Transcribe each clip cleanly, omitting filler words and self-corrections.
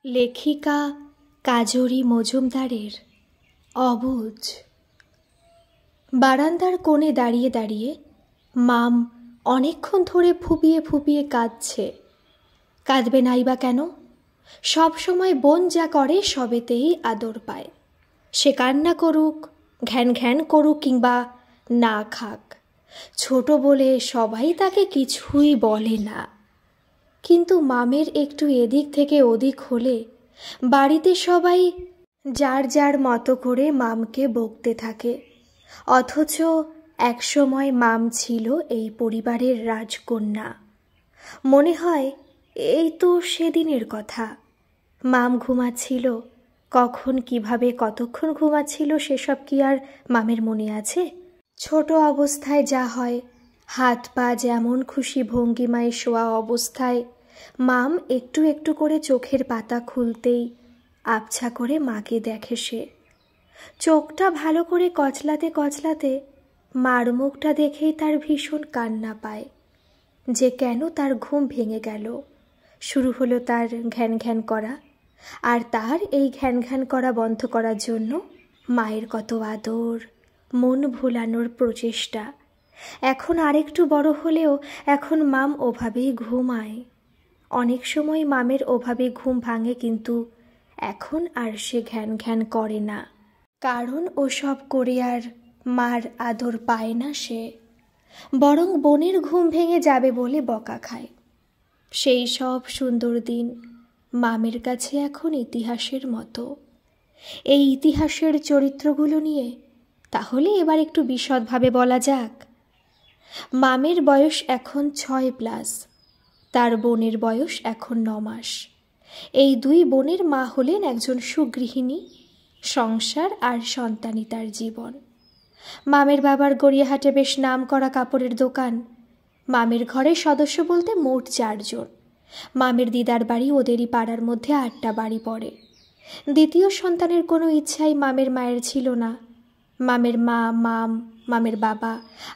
লেখিকা কাজরি মজুমদারের অবুঝ। বারান্দার কোণে দাঁড়িয়ে দাঁড়িয়ে মাম অনেকক্ষণ ধরে ফুপিয়ে ফুপিয়ে কাঁদছে। কাঁদবে নাই বা কেন? সব সময় বোন যা করে সবেতেই আদর পায়। সে কান্না করুক, ঘ্যান ঘ্যান করুক কিংবা না খাক, ছোট বলে সবাই তাকে কিছুই বলে না। কিন্তু মামের একটু এদিক থেকে ওদিক হলে বাড়িতে সবাই যার যার মতো করে মামকে বকতে থাকে। অথচ একসময় মাম ছিল এই পরিবারের রাজকন্যা। মনে হয় এই তো সেদিনের কথা। মাম ঘুমাচ্ছিল, কখন কিভাবে কতক্ষণ ঘুমাচ্ছিল সেসব কি আর মামের মনে আছে? ছোট অবস্থায় যা হয়, হাত পা যেমন খুশি ভঙ্গিমায় শোয়া অবস্থায় মাম একটু একটু করে চোখের পাতা খুলতেই আবছা করে মাকে দেখে সে। চোখটা ভালো করে কচলাতে কচলাতে মার মুখটা দেখেই তার ভীষণ কান্না পায় যে কেন তার ঘুম ভেঙে গেল। শুরু হলো তার ঘ্যান ঘ্যান করা, আর তার এই ঘ্যান ঘ্যান করা বন্ধ করার জন্য মায়ের কত আদর, মন ভোলানোর প্রচেষ্টা। এখন আরেকটু বড় হলেও এখন মাম ওভাবেই ঘুমায়। অনেক সময় মামের ওভাবে ঘুম ভাঙে, কিন্তু এখন আর সে ঘ্যান ঘ্যান করে না, কারণ ওসব করে আর মার আদর পায় না সে। বরং বোনের ঘুম ভেঙে যাবে বলে বকা খায়। সেই সব সুন্দর দিন মামের কাছে এখন ইতিহাসের মতো। এই ইতিহাসের চরিত্রগুলো নিয়ে তাহলে এবার একটু বিশদভাবে বলা যাক। মামের বয়স এখন 6+, তার বোনের বয়স এখন 9 মাস। এই দুই বোনের মা হলেন একজন সুগৃহিণী। সংসার আর সন্তানই তার জীবন। মামের বাবার গড়িয়াহাটে বেশ নাম করা কাপড়ের দোকান। মামের ঘরের সদস্য বলতে মোট 4 জন। মামের দিদার বাড়ি ওদেরই পাড়ার মধ্যে 8টা বাড়ি পড়ে। দ্বিতীয় সন্তানের কোনো ইচ্ছাই মামের মায়ের ছিল না। মামের মা, মামের বাবা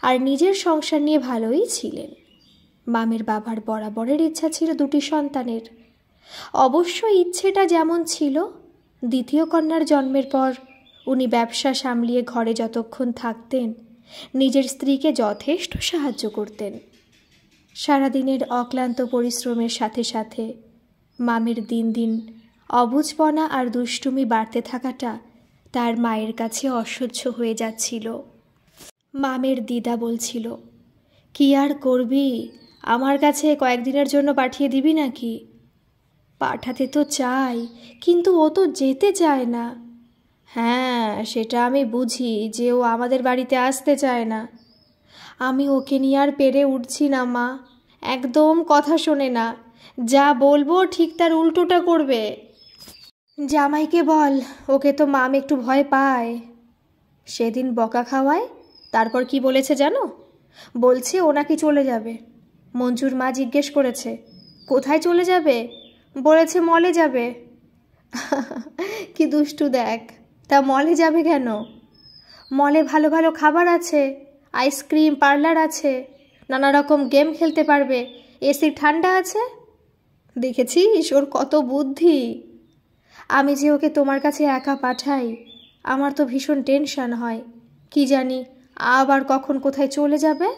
আর নিজের সংসার নিয়ে ভালোই ছিলেন। মামের বাবার বরাবরের ইচ্ছা ছিল 2টি সন্তানের। অবশ্য ইচ্ছেটা যেমন ছিল, দ্বিতীয় কন্যার জন্মের পর উনি ব্যবসা সামলিয়ে ঘরে যতক্ষণ থাকতেন নিজের স্ত্রীকে যথেষ্ট সাহায্য করতেন। সারাদিনের অক্লান্ত পরিশ্রমের সাথে সাথে মামের দিন দিন অবুঝপনা আর দুষ্টুমি বাড়তে থাকাটা তার মায়ের কাছে অসহ্য হয়ে যাচ্ছিল। মামের দিদা বলছিল, কি আর করবি, আমার কাছে কয়েকদিনের জন্য পাঠিয়ে দিবি নাকি? পাঠাতে তো চাই, কিন্তু ও তো যেতে চায় না। হ্যাঁ, সেটা আমি বুঝি যে ও আমাদের বাড়িতে আসতে চায় না। আমি ওকে নিয়ে আর পেরে উঠছি না মা, একদম কথা শোনে না। যা বলবো ঠিক তার উল্টোটা করবে। জামাইকে বল, ওকে তো মাম একটু ভয় পায়। সেদিন বকা খাওয়ায় তারপর কি বলেছে জানো? বলছে ও নাকি চলে যাবে। মঞ্জুর মা জিজ্ঞেস করেছে, কোথায় চলে যাবে? বলেছে মলে যাবে। কি দুষ্টু দেখ! তা মলে যাবে কেন? মলে ভালো ভালো খাবার আছে, আইসক্রিম পার্লার আছে, নানা রকম গেম খেলতে পারবে, এসি ঠান্ডা আছে। দেখেছিস ওর কত বুদ্ধি। আমি যে ওকে তোমার কাছে একা পাঠাই, আমার তো ভীষণ টেনশন হয়। কি জানি আবার কখন কোথায় চলে যাবে।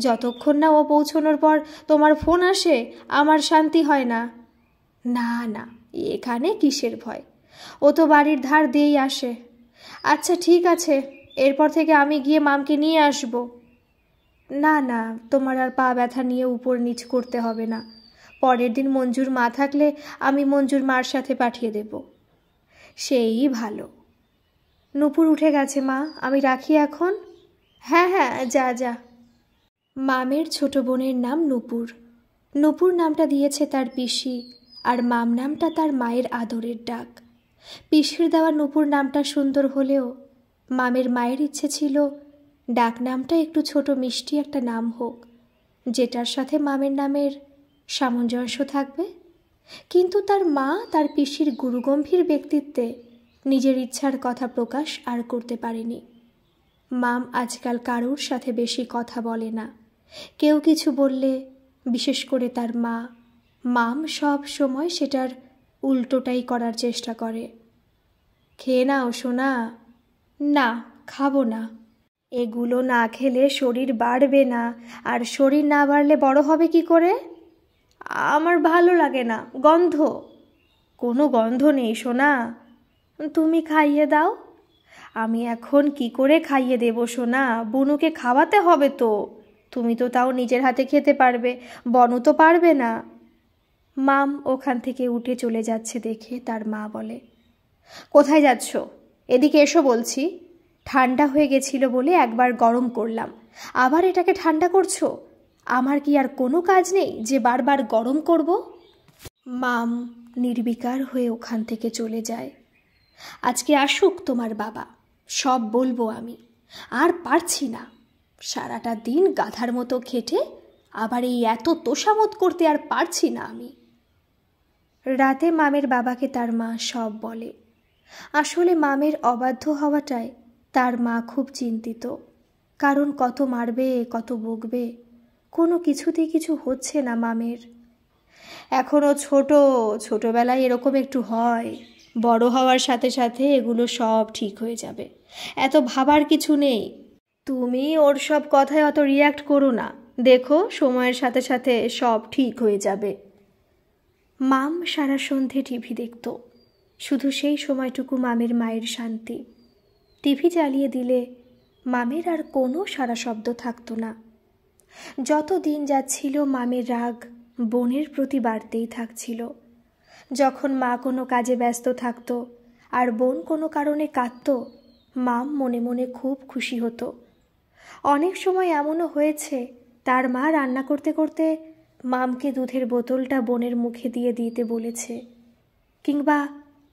যতক্ষণ না ও পৌঁছানোর পর তোমার ফোন আসে আমার শান্তি হয় না। না না, এখানে কিসের ভয়, ও তো বাড়ির ধার দিয়েই আসে। আচ্ছা ঠিক আছে, এরপর থেকে আমি গিয়ে মামকে নিয়ে আসব। না না, তোমার আর পা ব্যথা নিয়ে উপর নিচ করতে হবে না। পরের দিন মঞ্জুর মা থাকলে আমি মঞ্জুর মার সাথে পাঠিয়ে দেব। সেই ভালো। নূপুর উঠে গেছে মা, আমি রাখি এখন। হ্যাঁ হ্যাঁ, যা যা। মামের ছোট বোনের নাম নূপুর। নূপুর নামটা দিয়েছে তার পিসি, আর মাম নামটা তার মায়ের আদরের ডাক। পিসির দেওয়া নূপুর নামটা সুন্দর হলেও মামের মায়ের ইচ্ছে ছিল ডাক নামটা একটু ছোট মিষ্টি একটা নাম হোক, যেটার সাথে মামের নামের সামঞ্জস্য থাকবে। কিন্তু তার মা তার পিসির গুরুগম্ভীর ব্যক্তিত্বে নিজের ইচ্ছার কথা প্রকাশ আর করতে পারেনি। মাম আজকাল কারোর সাথে বেশি কথা বলে না। কেউ কিছু বললে, বিশেষ করে তার মাম সব সময় সেটার উল্টোটাই করার চেষ্টা করে। খেয়ে নাও সোনা। না, খাবো না। এগুলো না খেলে শরীর বাড়বে না, আর শরীর না বাড়লে বড় হবে কি করে? আমার ভালো লাগে না, গন্ধ। কোনো গন্ধ নেই সোনা, তুমি খাইয়ে দাও। আমি এখন কি করে খাইয়ে দেব সোনা? বুনুকে খাওয়াতে হবে তো। তুমি তো তাও নিজের হাতে খেতে পারবে, বনু তো পারবে না। মাম ওখান থেকে উঠে চলে যাচ্ছে দেখে তার মা বলে, কোথায় যাচ্ছ? এদিকে এসো বলছি। ঠান্ডা হয়ে গেছিল বলে একবার গরম করলাম, আবার এটাকে ঠান্ডা করছো? আমার কি আর কোনো কাজ নেই যে বারবার গরম করব? মাম নির্বিকার হয়ে ওখান থেকে চলে যায়। আজকে আসুক তোমার বাবা, সব বলবো আমি। আর পারছি না, সারাটা দিন গাধার মতো খেটে আবার এই এত তোষামত করতে আর পারছি না আমি। রাতে মামের বাবাকে তার মা সব বলে। আসলে মামের অবাধ্য হওয়াটায় তার মা খুব চিন্তিত, কারণ কত মারবে, কত বকবে, কোনো কিছুতেই কিছু হচ্ছে না মামের। এখনও ছোট, ছোটবেলায় এরকম একটু হয়, বড় হওয়ার সাথে সাথে এগুলো সব ঠিক হয়ে যাবে, এত ভাবার কিছু নেই। তুমি ওর সব কথায় অত রিয়্যাক্ট করো না, দেখো সময়ের সাথে সাথে সব ঠিক হয়ে যাবে। মাম সারা সন্ধে টিভি দেখত, শুধু সেই সময়টুকু মামের মায়ের শান্তি। টিভি চালিয়ে দিলে মামের আর কোনো সারা শব্দ থাকতো না। যত দিন যাচ্ছিল মামের রাগ বোনের প্রতি বাড়তেই থাকছিল। যখন মা কোনো কাজে ব্যস্ত থাকত আর বোন কোনো কারণে কাঁদত, মাম মনে মনে খুব খুশি হতো। অনেক সময় এমনও হয়েছে তার মা রান্না করতে করতে মামকে দুধের বোতলটা বোনের মুখে দিয়ে দিতে বলেছে, কিংবা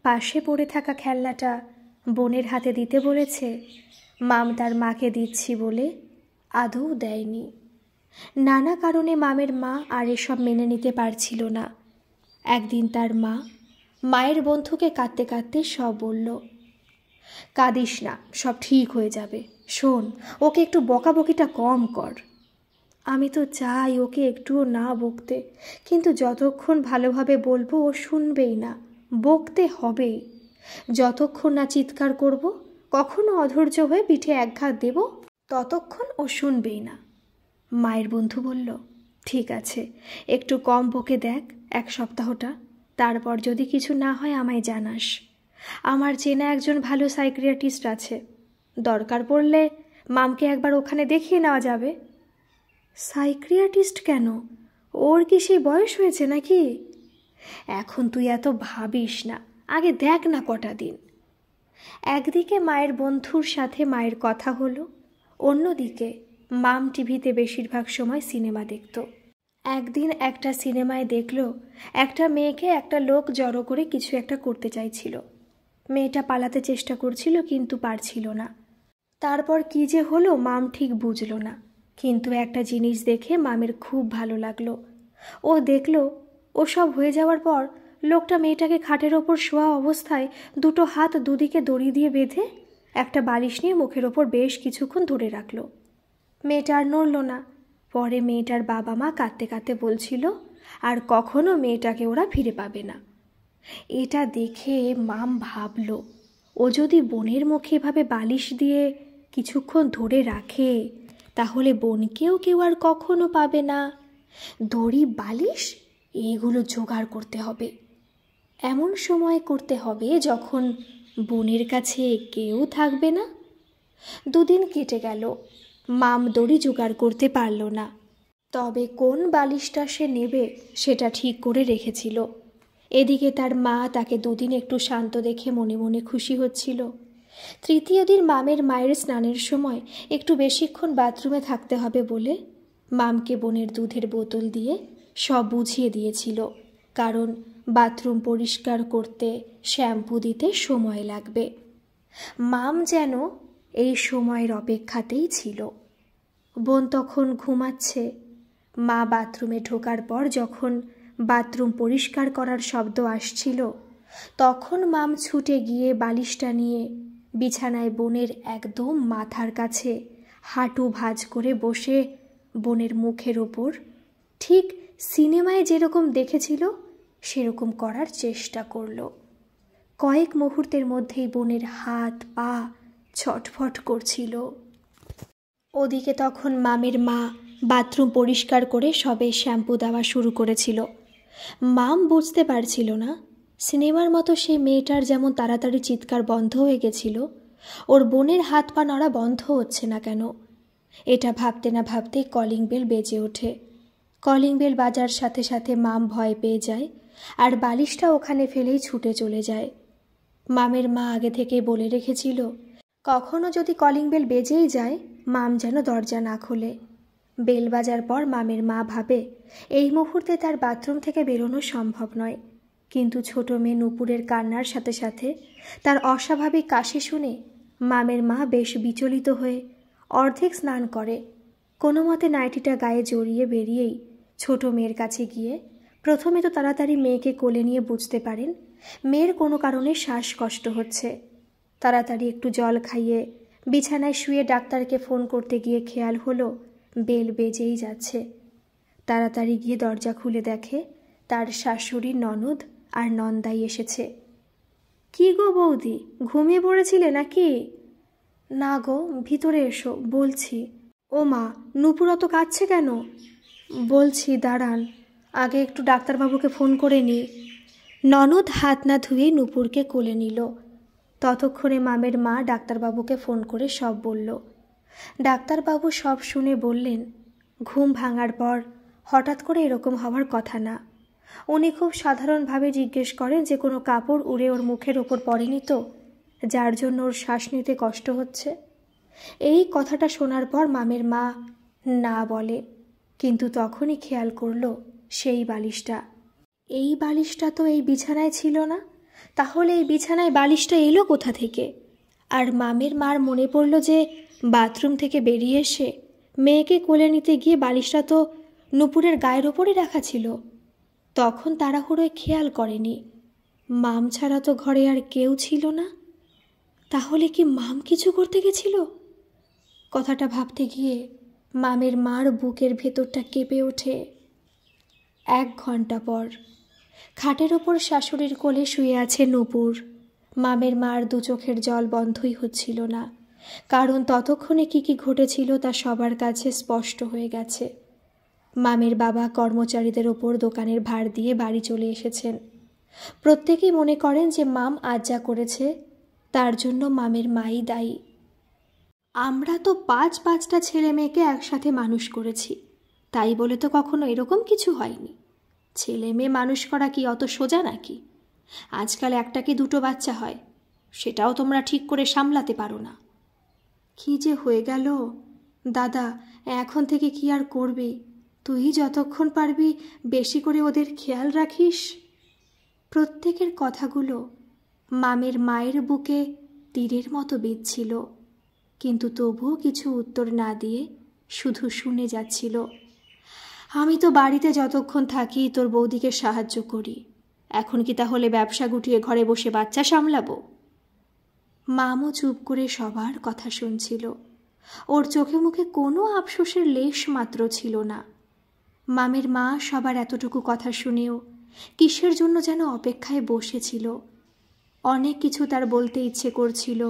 পাশে পড়ে থাকা খেলনাটা বোনের হাতে দিতে বলেছে। মাম তার মাকে দিচ্ছি বলে আদৌ দেয়নি। নানা কারণে মামের মা আর এসব মেনে নিতে পারছিল না। একদিন তার মা মায়ের বন্ধুকে কাঁদতে কাঁদতে সব বলল, কাঁদিস না, সব ঠিক হয়ে যাবে। শোন, ওকে একটু বকাবকিটা কম কর। আমি তো চাই ওকে একটুও না বকতে, কিন্তু যতক্ষণ ভালোভাবে বলবো ও শুনবেই না, বকতে হবেই। যতক্ষণ না চিৎকার করব, কখনো অধৈর্য হয়ে পিঠে একঘাত দেব, ততক্ষণ ও শুনবেই না। মায়ের বন্ধু বলল, ঠিক আছে, একটু কম বকে দেখ 1 সপ্তাহটা, তারপর যদি কিছু না হয় আমায় জানাস। আমার চেনা একজন ভালো সাইকিয়াট্রিস্ট আছে, দরকার পড়লে মামকে একবার ওখানে দেখিয়ে নেওয়া যাবে। সাইকিয়াট্রিস্ট কেন? ওর কি সেই বয়স হয়েছে নাকি? এখন তুই এত ভাবিস না, আগে দেখ না কটা দিন। একদিকে মায়ের বন্ধুর সাথে মায়ের কথা হলো, অন্যদিকে মাম টিভিতে বেশিরভাগ সময় সিনেমা দেখত। একদিন একটা সিনেমায় দেখল একটা মেয়েকে একটা লোক জড়ো করে কিছু একটা করতে চাইছিল। মেয়েটা পালাতে চেষ্টা করছিল কিন্তু পারছিল না। তারপর কি যে হলো মাম ঠিক বুঝল না, কিন্তু একটা জিনিস দেখে মামের খুব ভালো লাগলো। ও দেখল ওসব হয়ে যাওয়ার পর লোকটা মেয়েটাকে খাটের ওপর শোয়া অবস্থায় 2 হাত দুদিকে দড়ি দিয়ে বেঁধে একটা বালিশ নিয়ে মুখের ওপর বেশ কিছুক্ষণ ধরে রাখল। মেয়েটা আর নড়ল না। পরে মেয়েটার বাবা মা কাঁদতে কাঁদতে বলছিল আর কখনো মেয়েটাকে ওরা ফিরে পাবে না। এটা দেখে মাম ভাবল, ও যদি বোনের মুখে এভাবে বালিশ দিয়ে কিছুক্ষণ ধরে রাখে, তাহলে বোনকেও কেউ আর কখনো পাবে না। দড়ি, বালিশ, এগুলো জোগাড় করতে হবে। এমন সময় করতে হবে যখন বোনের কাছে কেউ থাকবে না। 2 দিন কেটে গেল, মাম দড়ি জোগাড় করতে পারল না। তবে কোন বালিশটা সে নেবে সেটা ঠিক করে রেখেছিল। এদিকে তার মা তাকে 2 দিন একটু শান্ত দেখে মনে মনে খুশি হচ্ছিল। 3য় দিন মামের মায়ের স্নানের সময় একটু বেশিক্ষণ বাথরুমে থাকতে হবে বলে মামকে বোনের দুধের বোতল দিয়ে সব বুঝিয়ে দিয়েছিল, কারণ বাথরুম পরিষ্কার করতে শ্যাম্পু দিতে সময় লাগবে। মাম যেন এই সময়ের অপেক্ষাতেই ছিল। বোন তখন ঘুমাচ্ছে। মা বাথরুমে ঢোকার পর যখন বাথরুম পরিষ্কার করার শব্দ আসছিল, তখন মাম ছুটে গিয়ে বালিশটা নিয়ে বিছানায় বোনের একদম মাথার কাছে হাঁটু ভাঁজ করে বসে বোনের মুখের ওপর ঠিক সিনেমায় যেরকম দেখেছিল সেরকম করার চেষ্টা করল। কয়েক মুহূর্তের মধ্যেই বোনের হাত পা ছটফট করছিল। ওদিকে তখন মামের মা বাথরুম পরিষ্কার করে সবে শ্যাম্পু দেওয়া শুরু করেছিল। মাম বুঝতে পারছিল না সিনেমার মতো সেই মেয়েটার যেমন তাড়াতাড়ি চিৎকার বন্ধ হয়ে গেছিল, ওর বোনের হাত পা নড়া বন্ধ হচ্ছে না কেন। এটা ভাবতে না ভাবতেই কলিং বেল বেজে ওঠে। কলিং বেল বাজার সাথে সাথে মাম ভয় পেয়ে যায় আর বালিশটা ওখানে ফেলেই ছুটে চলে যায়। মামের মা আগে থেকেই বলে রেখেছিল কখনো যদি কলিং বেল বেজেই যায় মাম যেন দরজা না খোলে। বেল বাজার পর মামের মা ভাবে এই মুহূর্তে তার বাথরুম থেকে বেরোনো সম্ভব নয়, কিন্তু ছোট মেয়ে নূপুরের কান্নার সাথে সাথে তার অস্বাভাবিক কাশি শুনে মামের মা বেশ বিচলিত হয়ে অর্ধেক স্নান করে কোনো মতে নাইটিটা গায়ে জড়িয়ে বেরিয়েই ছোট মেয়ের কাছে গিয়ে প্রথমে তো তাড়াতাড়ি মেয়েকে কোলে নিয়ে বুঝতে পারেন মেয়ের কোনো কারণে শ্বাসকষ্ট হচ্ছে। তাড়াতাড়ি একটু জল খাইয়ে বিছানায় শুয়ে ডাক্তারকে ফোন করতে গিয়ে খেয়াল হলো বেল বেজেই যাচ্ছে। তাড়াতাড়ি গিয়ে দরজা খুলে দেখে তার শাশুড়ি, ননদ আর নন্দাই এসেছে। কি গো বৌদি, ঘুমিয়ে পড়েছিলে নাকি? না গো, ভিতরে এসো বলছি। ও মা, নূপুর অত কাঁদছে কেন? বলছি দাঁড়ান, আগে একটু ডাক্তারবাবুকে ফোন করে নিই। ননদ হাত না ধুয়ে নূপুরকে কোলে নিল। ততক্ষণে মামের মা ডাক্তারবাবুকে ফোন করে সব বলল। ডাক্তারবাবু সব শুনে বললেন ঘুম ভাঙার পর হঠাৎ করে এরকম হওয়ার কথা না। উনি খুব সাধারণভাবে জিজ্ঞেস করেন যে কোনো কাপড় উড়ে ওর মুখের ওপর পড়েনি তো, যার জন্য ওর শ্বাস নিতে কষ্ট হচ্ছে। এই কথাটা শোনার পর মামের মা না বলে, কিন্তু তখনই খেয়াল করল সেই বালিশটা। এই বালিশটা তো এই বিছানায় ছিল না, তাহলে এই বিছানায় বালিশটা এলো কোথা থেকে? আর মামের মার মনে পড়ল যে বাথরুম থেকে বেরিয়ে এসে মেয়েকে কোলে নিতে গিয়ে বালিশটা তো নূপুরের গায়ের ওপরই রাখা ছিল। তখন তাড়াহুড়োয় খেয়াল করেনি মাম ছাড়া তো ঘরে আর কেউ ছিল না। তাহলে কি মাম কিছু করতে গেছিল? কথাটা ভাবতে গিয়ে মামের মার বুকের ভেতরটা কেঁপে ওঠে। 1 ঘন্টা পর খাটের ওপর শাশুড়ির কোলে শুয়ে আছে নূপুর। মামের মার দু চোখের জল বন্ধই হচ্ছিল না, কারণ ততক্ষণে কি ঘটেছিল তা সবার কাছে স্পষ্ট হয়ে গেছে। মামের বাবা কর্মচারীদের ওপর দোকানের ভার দিয়ে বাড়ি চলে এসেছেন। প্রত্যেকেই মনে করেন যে মাম আজ যা করেছে তার জন্য মামের মাই দায়ী। আমরা তো 5-5টা ছেলে মেয়েকে একসাথে মানুষ করেছি, তাই বলে তো কখনো এরকম কিছু হয়নি। ছেলে মেয়ে মানুষ করা কি অত সোজা নাকি? আজকাল 1টা কি 2টো বাচ্চা হয়, সেটাও তোমরা ঠিক করে সামলাতে পারো না। কি যে হয়ে গেল দাদা, এখন থেকে কি আর করবি? তুই যতক্ষণ পারবি বেশি করে ওদের খেয়াল রাখিস। প্রত্যেকের কথাগুলো মামের মায়ের বুকে তীরের মতো বিঁধছিল, কিন্তু তবুও কিছু উত্তর না দিয়ে শুধু শুনে যাচ্ছিল। আমি তো বাড়িতে যতক্ষণ থাকি তোর বৌদিকে সাহায্য করি, এখন কি তাহলে ব্যবসা গুটিয়ে ঘরে বসে বাচ্চা সামলাবো? মামও চুপ করে সবার কথা শুনছিল। ওর চোখে মুখে কোনো আফসোসের লেশ মাত্র ছিল না। মামের মা সবার এতটুকু কথা শুনেও কিসের জন্য যেন অপেক্ষায় বসেছিল। অনেক কিছু তার বলতে ইচ্ছে করছিল,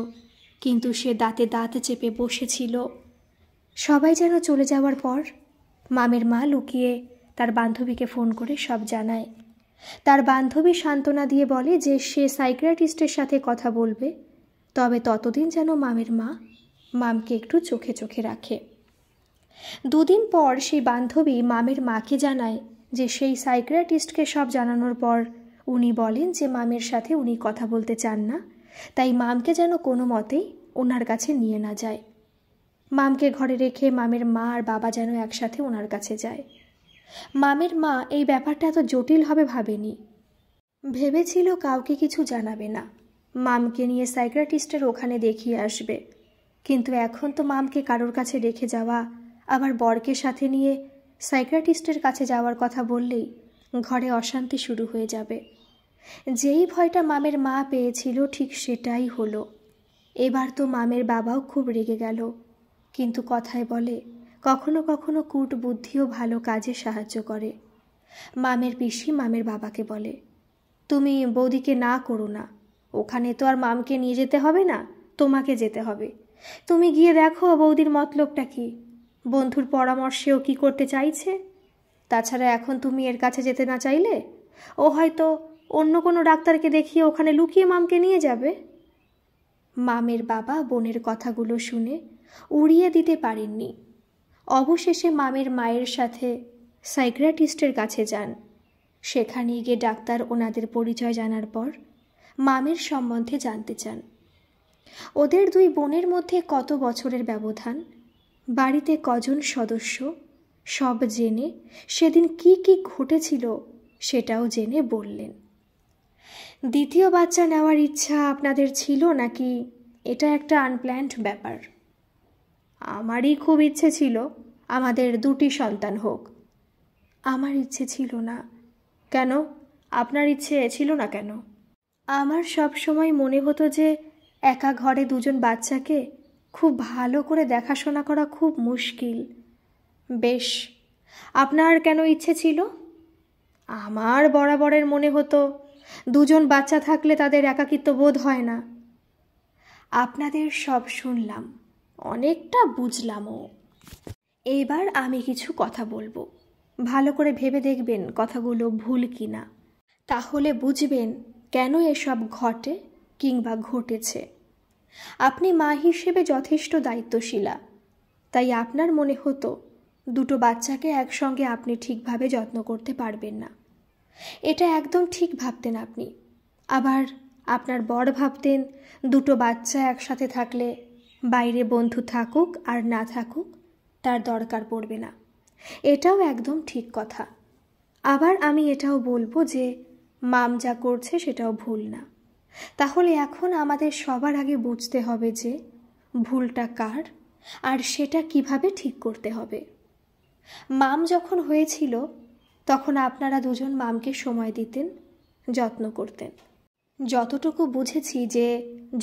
কিন্তু সে দাঁতে দাঁত চেপে বসেছিল। সবাই যেন চলে যাওয়ার পর মামের মা লুকিয়ে তার বান্ধবীকে ফোন করে সব জানায়। তার বান্ধবী সান্ত্বনা দিয়ে বলে যে সে সাইকিয়াট্রিস্টের সাথে কথা বলবে, তবে ততদিন যেন মামের মা মামকে একটু চোখে চোখে রাখে। 2 দিন পর সেই বান্ধবী মামের মাকে জানায় যে সেই সাইকিয়াট্রিস্টকে সব জানানোর পর উনি বলেন যে মামের সাথে উনি কথা বলতে চান না, তাই মামকে যেন কোনো মতেই ওনার কাছে নিয়ে না যায়। মামকে ঘরে রেখে মামের মা আর বাবা যেন একসাথে ওনার কাছে যায়। মামের মা এই ব্যাপারটা এত জটিল হবে ভাবেনি। ভেবেছিল কাউকে কিছু জানাবে না, মামকে নিয়ে সাইকিয়াট্রিস্টের ওখানে দেখিয়ে আসবে। কিন্তু এখন তো মামকে কারোর কাছে রেখে যাওয়া, আবার বরকে সাথে নিয়ে সাইকিয়াট্রিস্টের কাছে যাওয়ার কথা বললেই ঘরে অশান্তি শুরু হয়ে যাবে। যেই ভয়টা মামের মা পেয়েছিল ঠিক সেটাই হলো। এবার তো মামের বাবাও খুব রেগে গেল, কিন্তু কথায় বলে কখনো কখনো কূট বুদ্ধিও ভালো কাজে সাহায্য করে। মামের পিসি মামের বাবাকে বলে, তুমি বৌদিকে না করো না, ওখানে তো আর মামকে নিয়ে যেতে হবে না, তোমাকে যেতে হবে। তুমি গিয়ে দেখো বৌদির মতলবটা কি, বন্ধুর পরামর্শেও কি করতে চাইছে। তাছাড়া এখন তুমি এর কাছে যেতে না চাইলে ও হয়তো অন্য কোনো ডাক্তারকে দেখিয়ে ওখানে লুকিয়ে মামকে নিয়ে যাবে। মামের বাবা বোনের কথাগুলো শুনে উড়িয়ে দিতে পারেননি। অবশেষে মামের মায়ের সাথে সাইকিয়াট্রিস্টের কাছে যান। সেখানে গিয়ে ডাক্তার ওনাদের পরিচয় জানার পর মামের সম্বন্ধে জানতে চান। ওদের দুই বোনের মধ্যে কত বছরের ব্যবধান, বাড়িতে কজন সদস্য, সব জেনে সেদিন কি কি ঘটেছিল সেটাও জেনে বললেন। দ্বিতীয় বাচ্চা নেওয়ার ইচ্ছা আপনাদের ছিল নাকি এটা একটা আনপ্ল্যান্ড ব্যাপার? আমারই খুব ইচ্ছে ছিল আমাদের দুটি সন্তান হোক। আমার ইচ্ছে ছিল না। কেন, আপনার ইচ্ছে ছিল না কেন? আমার সব সময় মনে হতো যে একা ঘরে দুজন বাচ্চাকে খুব ভালো করে দেখাশোনা করা খুব মুশকিল। বেশ, আপনার কেন ইচ্ছে ছিল? আমার বরাবরের মনে হতো দুজন বাচ্চা থাকলে তাদের একাকিত্ব বোধ হয় না। আপনাদের সব শুনলাম, অনেকটা বুঝলামও। এবার আমি কিছু কথা বলবো, ভালো করে ভেবে দেখবেন কথাগুলো ভুল কিনা, তাহলে বুঝবেন কেন এসব ঘটে কিংবা ঘটেছে। আপনি মা হিসেবে যথেষ্ট দায়িত্বশীলা, তাই আপনার মনে হতো দুটো বাচ্চাকে একসঙ্গে আপনি ঠিকভাবে যত্ন করতে পারবেন না। এটা একদম ঠিক ভাবতেন আপনি। আবার আপনার বর ভাবতেন দুটো বাচ্চা একসাথে থাকলে বাইরে বন্ধু থাকুক আর না থাকুক তার দরকার পড়বে না। এটাও একদম ঠিক কথা। আবার আমি এটাও বলবো যে মাম যা করছে সেটাও ভুল না। তাহলে এখন আমাদের সবার আগে বুঝতে হবে যে ভুলটা কার আর সেটা কিভাবে ঠিক করতে হবে। মাম যখন হয়েছিল তখন আপনারা দুজন মামকে সময় দিতেন, যত্ন করতেন। যতটুকু বুঝেছি যে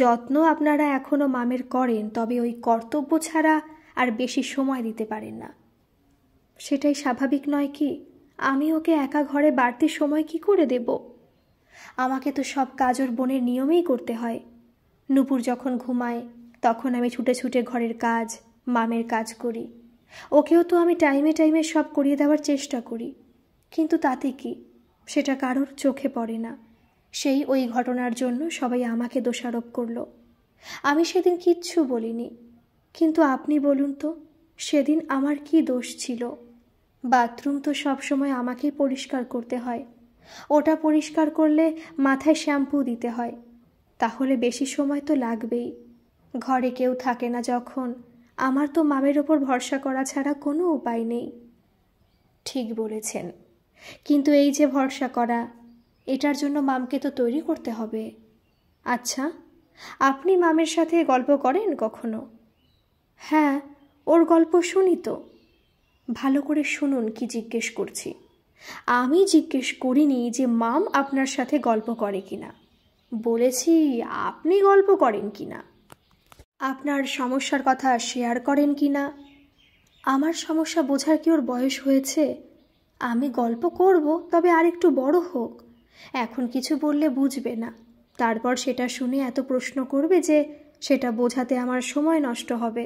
যত্ন আপনারা এখনও মামের করেন, তবে ওই কর্তব্য ছাড়া আর বেশি সময় দিতে পারেন না। সেটাই স্বাভাবিক নয় কি? আমি ওকে একা ঘরে বাড়তি সময় কি করে দেব? আমাকে তো সব কাজ ওর বোনের নিয়মেই করতে হয়। নুপুর যখন ঘুমায় তখন আমি ছুটে ছুটে ঘরের কাজ, মামের কাজ করি। ওকেও তো আমি টাইমে টাইমে সব করিয়ে দেওয়ার চেষ্টা করি, কিন্তু তাতে কি, সেটা কারোর চোখে পড়ে না। সেই ওই ঘটনার জন্য সবাই আমাকে দোষারোপ করলো। আমি সেদিন কিচ্ছু বলিনি, কিন্তু আপনি বলুন তো সেদিন আমার কি দোষ ছিল? বাথরুম তো সবসময় আমাকেই পরিষ্কার করতে হয়, ওটা পরিষ্কার করলে মাথায় শ্যাম্পু দিতে হয়, তাহলে বেশি সময় তো লাগবেই। ঘরে কেউ থাকে না যখন, আমার তো মামের ওপর ভরসা করা ছাড়া কোনো উপায় নেই। ঠিক বলেছেন, কিন্তু এই যে ভরসা করা, এটার জন্য মামকে তো তৈরি করতে হবে। আচ্ছা, আপনি মামের সাথে গল্প করেন কখনো? হ্যাঁ, ওর গল্প শুনি তো। ভালো করে শুনুন কি জিজ্ঞেস করছি। আমি জিজ্ঞেস করিনি যে মাম আপনার সাথে গল্প করে কিনা, বলেছি আপনি গল্প করেন কিনা, আপনার সমস্যার কথা শেয়ার করেন কিনা। আমার সমস্যা বোঝার কি ওর বয়স হয়েছে? আমি গল্প করব, তবে আর একটু বড় হোক। এখন কিছু বললে বুঝবে না, তারপর সেটা শুনে এত প্রশ্ন করবে যে সেটা বোঝাতে আমার সময় নষ্ট হবে।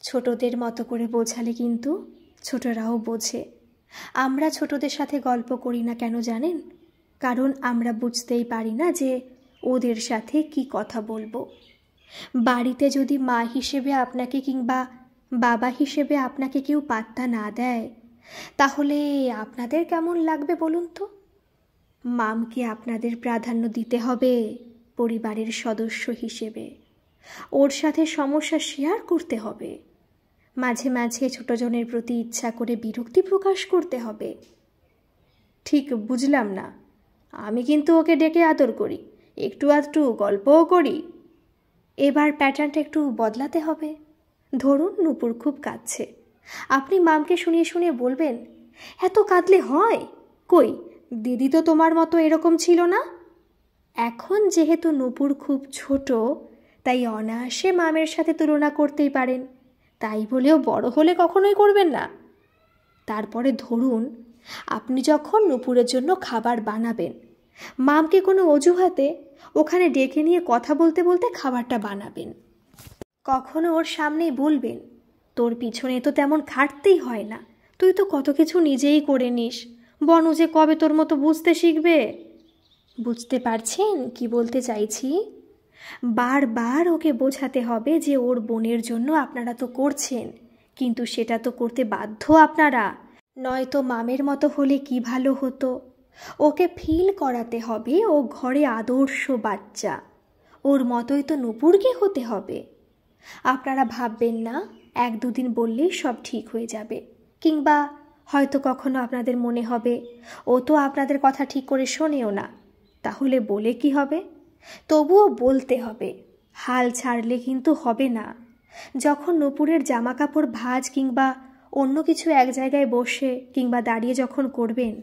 ছোটদের মতো করে বোঝালে কিন্তু ছোটরাও বোঝে। আমরা ছোটদের সাথে গল্প করি না কেন জানেন? কারণ আমরা বুঝতেই পারি না যে ওদের সাথে কি কথা বলবো। বাড়িতে যদি মা হিসেবে আপনাকে কিংবা বাবা হিসেবে আপনাকে কেউ পাত্তা না দেয়, তাহলে আপনাদের কেমন লাগবে বলুন তো? মামকে আপনাদের প্রাধান্য দিতে হবে পরিবারের সদস্য হিসেবে। ওর সাথে সমস্যা শেয়ার করতে হবে, মাঝে মাঝে ছোটজনের প্রতি ইচ্ছা করে বিরক্তি প্রকাশ করতে হবে। ঠিক বুঝলাম না। আমি কিন্তু ওকে ডেকে আদর করি, একটু আধটু গল্পও করি। এবার প্যাটার্নটা একটু বদলাতে হবে। ধরুন নুপুর খুব কাঁদছে, আপনি মামকে শুনিয়ে শুনিয়ে বলবেন, এত কাঁদলে হয়? কই, দিদি তো তোমার মতো এরকম ছিল না। এখন যেহেতু নুপুর খুব ছোট, তাই অনায়াসে মামের সাথে তুলনা করতেই পারেন, তাই বলেও বড় হলে কখনোই করবেন না। তারপরে ধরুন আপনি যখন নূপুরের জন্য খাবার বানাবেন, মামকে কোনো অজুহাতে ওখানে ডেকে নিয়ে কথা বলতে বলতে খাবারটা বানাবেন। কখনো ওর সামনেই বলবেন, তোর পিছনে তো তেমন খাটতেই হয় না, তুই তো কত কিছু নিজেই করে নিস, বনু যে কবে তোর মতো বুঝতে শিখবে। বুঝতে পারছেন কি বলতে চাইছি? বারবার ওকে বোঝাতে হবে যে ওর বোনের জন্য আপনারা তো করছেন, কিন্তু সেটা তো করতে বাধ্য আপনারা, নয়তো মামের মতো হলে কি ভালো হতো। ওকে ফিল করাতে হবে ও ঘরে আদর্শ বাচ্চা, ওর মতোই তো নূপুরকে হতে হবে। আপনারা ভাববেন না এক দুদিন বললেই সব ঠিক হয়ে যাবে, কিংবা হয়তো কখনো আপনাদের মনে হবে ও তো আপনাদের কথা ঠিক করে শোনেও না, তাহলে বলে কি হবে? তবুও বলতে হবে, হাল ছাড়লে কিন্তু হবে না। যখন নূপুরের জামা কাপড় ভাঁজ কিংবা অন্য কিছু এক জায়গায় বসে কিংবা দাঁড়িয়ে যখন করবেন,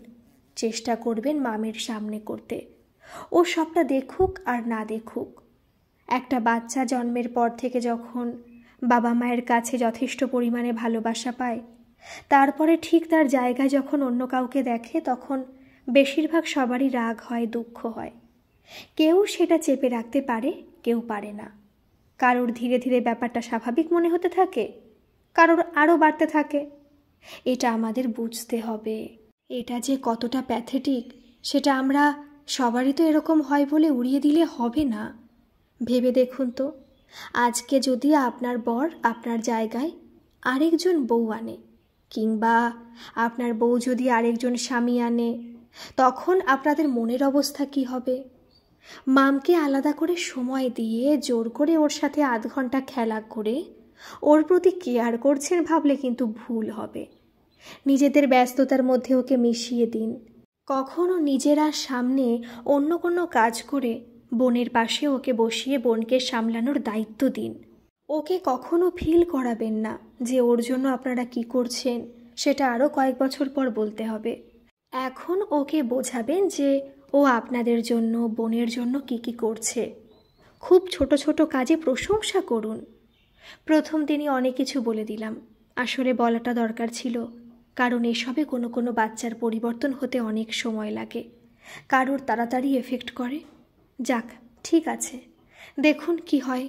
চেষ্টা করবেন মামের সামনে করতে। ও সবটা দেখুক আর না দেখুক। একটা বাচ্চা জন্মের পর থেকে যখন বাবা মায়ের কাছে যথেষ্ট পরিমাণে ভালোবাসা পায়, তারপরে ঠিক তার জায়গায় যখন অন্য কাউকে দেখে, তখন বেশিরভাগ সবারই রাগ হয়, দুঃখ হয়। কেউ সেটা চেপে রাখতে পারে, কেউ পারে না। কারোর ধীরে ধীরে ব্যাপারটা স্বাভাবিক মনে হতে থাকে, কারোর আরও বাড়তে থাকে। এটা আমাদের বুঝতে হবে। এটা যে কতটা প্যাথেটিক সেটা আমরা সবারই তো এরকম হয় বলে উড়িয়ে দিলে হবে না। ভেবে দেখুন তো, আজকে যদি আপনার বর আপনার জায়গায় আরেকজন বউ আনে, কিংবা আপনার বউ যদি আরেকজন স্বামী আনে, তখন আপনাদের মনের অবস্থা কি হবে? মামকে আলাদা করে সময় দিয়ে জোর করে ওর সাথে আধ ঘন্টা খেলা করে ওর প্রতি কেয়ার করছেন ভাবলে কিন্তু ভুল হবে। নিজেদের ব্যস্ততার মধ্যে ওকে মিশিয়ে দিন। কখনো নিজেরা সামনে অন্য কোনো কাজ করে বোনের পাশে ওকে বসিয়ে বোনকে সামলানোর দায়িত্ব দিন। ওকে কখনো ফিল করাবেন না যে ওর জন্য আপনারা কি করছেন সেটা আরও কয়েক বছর পর বলতে হবে। এখন ওকে বোঝাবেন যে ও আপনাদের জন্য, বোনের জন্য কি কি করছে। খুব ছোট ছোট কাজে প্রশংসা করুন। প্রথম দিনই অনেক কিছু বলে দিলাম, আসলে বলাটা দরকার ছিল, কারণ এসবে কোনো কোনো বাচ্চার পরিবর্তন হতে অনেক সময় লাগে, কারোর তাড়াতাড়ি এফেক্ট করে। যাক, ঠিক আছে, দেখুন কি হয়।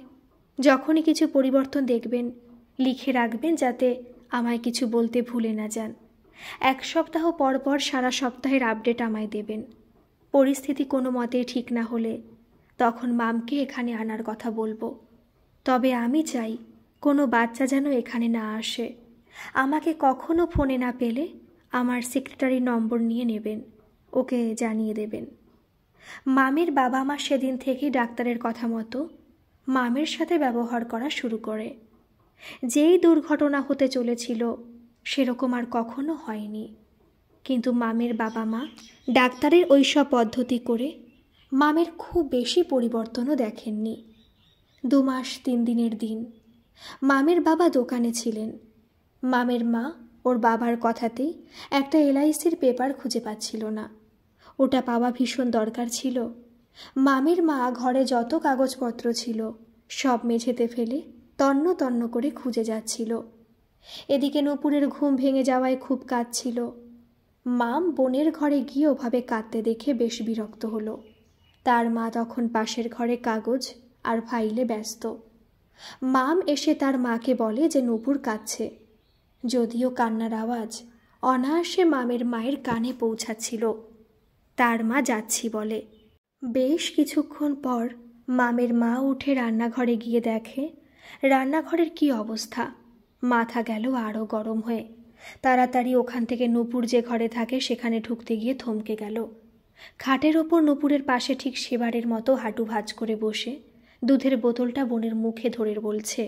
যখনই কিছু পরিবর্তন দেখবেন লিখে রাখবেন, যাতে আমায় কিছু বলতে ভুলে না যান। 1 সপ্তাহ পর পর সারা সপ্তাহের আপডেট আমায় দেবেন। পরিস্থিতি কোনো মতেই ঠিক না হলে তখন মামকে এখানে আনার কথা বলবো। তবে আমি চাই কোনো বাচ্চা যেন এখানে না আসে। আমাকে কখনো ফোনে না পেলে আমার সেক্রেটারি নম্বর নিয়ে নেবেন, ওকে জানিয়ে দেবেন। মামের বাবা মা সেদিন থেকেই ডাক্তারের কথা মতো মামের সাথে ব্যবহার করা শুরু করে। যেই দুর্ঘটনা হতে চলেছিল সেরকম আর কখনো হয়নি, কিন্তু মামের বাবা মা ডাক্তারের ওইসব পদ্ধতি করে মামের খুব বেশি পরিবর্তনও দেখেননি। 2 মাস 3 দিনের দিন মামের বাবা দোকানে ছিলেন। মামের মা ওর বাবার কথাতেই একটা LICর পেপার খুঁজে পাচ্ছিল না। ওটা পাওয়া ভীষণ দরকার ছিল। মামের মা ঘরে যত কাগজপত্র ছিল সব মেঝেতে ফেলে তন্ন তন্ন করে খুঁজে যাচ্ছিল। এদিকে নূপুরের ঘুম ভেঙে যাওয়ায় খুব কাঁদছিল। মাম বোনের ঘরে গিয়ে ওভাবে কাঁদতে দেখে বেশ বিরক্ত হলো। তার মা তখন পাশের ঘরে কাগজ আর ফাইলে ব্যস্ত। মাম এসে তার মাকে বলে যে নূপুর কাঁদছে, যদিও কান্নার আওয়াজ অনায়াসে মামের মায়ের কানে পৌঁছাচ্ছিল। তার মা যাচ্ছি বলে। বেশ কিছুক্ষণ পর মামের মা উঠে রান্নাঘরে গিয়ে দেখে রান্নাঘরের কি অবস্থা। মাথা গেল আরও গরম হয়ে। তাড়াতাড়ি ওখান থেকে নূপুর যে ঘরে থাকে সেখানে ঢুকতে গিয়ে থমকে গেল। খাটের ওপর নূপুরের পাশে ঠিক সেবারের মতো হাঁটু ভাঁজ করে বসে দুধের বোতলটা বোনের মুখে ধরে বলছে,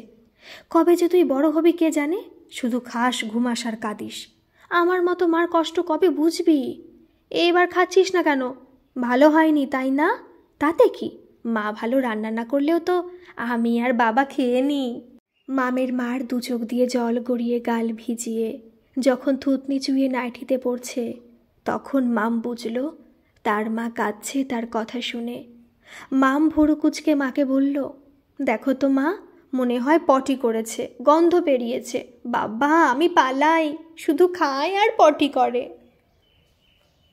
কবে যে তুই বড় হবি কে জানে, শুধু খাস, ঘুমাস আর কাঁদিস। আমার মতো মার কষ্ট কবে বুঝবি? এবার খাচ্ছিস না কেন? ভালো হয়নি তাই না? তাতে কি, মা ভালো রান্না না করলেও তো আমি আর বাবা খেয়ে নিই। মামের মার 2 চোখ দিয়ে জল গড়িয়ে গাল ভিজিয়ে যখন থুতনি চুইয়ে নাইটিতে পড়ছে, তখন মাম বুঝল তার মা কাঁদছে তার কথা শুনে। মাম ভুরু কুচকে মাকে বলল, দেখো তো মা, মনে হয় পটি করেছে, গন্ধ বেরিয়েছে। বাবা আমি পালাই, শুধু খায় আর পটি করে।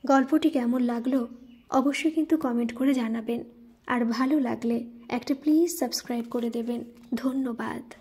গল্পটি কেমন লাগলো অবশ্যই কিন্তু কমেন্ট করে জানাবেন, আর ভালো লাগলে একটা প্লিজ সাবস্ক্রাইব করে দেবেন। ধন্যবাদ।